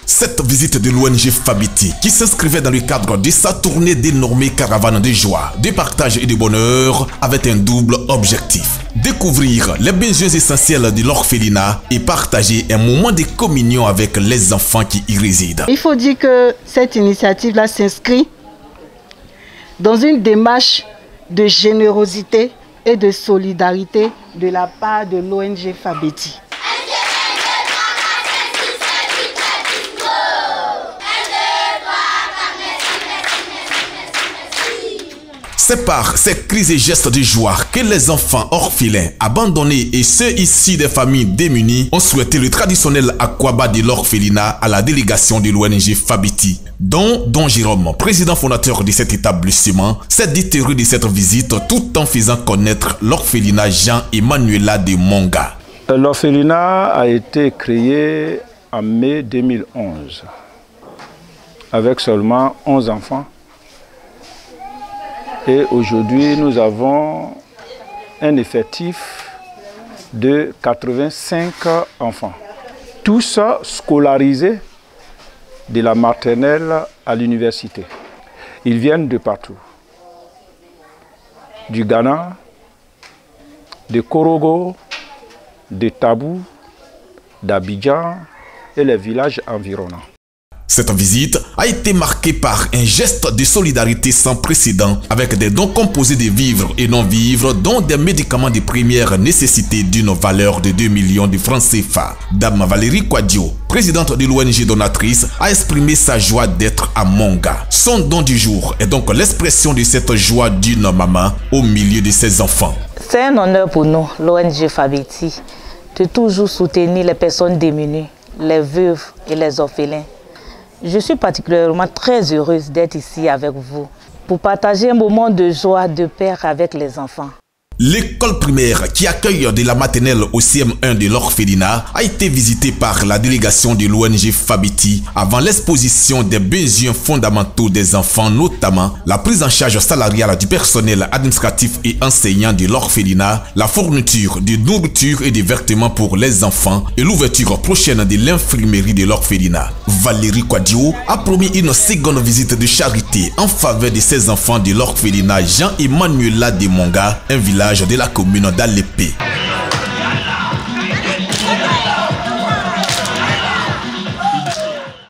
Cette visite de l'ONG Fabiti, qui s'inscrivait dans le cadre de sa tournée dénommée Caravane de joie, de partage et de bonheur, avait un double objectif. Découvrir les besoins essentiels de l'orphelinat et partager un moment de communion avec les enfants qui y résident. Il faut dire que cette initiative-là s'inscrit dans une démarche de générosité et de solidarité de la part de l'ONG Fabiti. C'est par ces cris et gestes de joie que les enfants orphelins, abandonnés et ceux issus des familles démunies ont souhaité le traditionnel aquaba de l'orphelinat à la délégation de l'ONG Fabiti, dont Don Jérôme, président fondateur de cet établissement, s'est dit heureux de cette visite tout en faisant connaître l'orphelinat Jean-Emmanuela de Monga. L'orphelinat a été créé en mai 2011 avec seulement 11 enfants. Et aujourd'hui, nous avons un effectif de 85 enfants. Tous scolarisés de la maternelle à l'université. Ils viennent de partout. Du Ghana, de Korogo, de Tabou, d'Abidjan et les villages environnants. Cette visite a été marquée par un geste de solidarité sans précédent avec des dons composés de vivres et non-vivres, dont des médicaments de première nécessité d'une valeur de 2 millions de francs CFA. Dame Valérie Kouadio, présidente de l'ONG donatrice, a exprimé sa joie d'être à Monga. Son don du jour est donc l'expression de cette joie d'une maman au milieu de ses enfants. C'est un honneur pour nous, l'ONG Fabiti, de toujours soutenir les personnes démunies, les veuves et les orphelins. Je suis particulièrement très heureuse d'être ici avec vous pour partager un moment de joie, de paix avec les enfants. L'école primaire qui accueille de la maternelle au CM1 de l'orphelinat a été visitée par la délégation de l'ONG Fabiti avant l'exposition des besoins fondamentaux des enfants, notamment la prise en charge salariale du personnel administratif et enseignant de l'orphelinat, la fourniture de nourriture et de vêtements pour les enfants et l'ouverture prochaine de l'infirmerie de l'orphelinat. Valérie Kouadio a promis une seconde visite de charité en faveur de ces enfants de l'orphelinat Jean-Emmanuela de Monga, un village de la commune d'Alépé.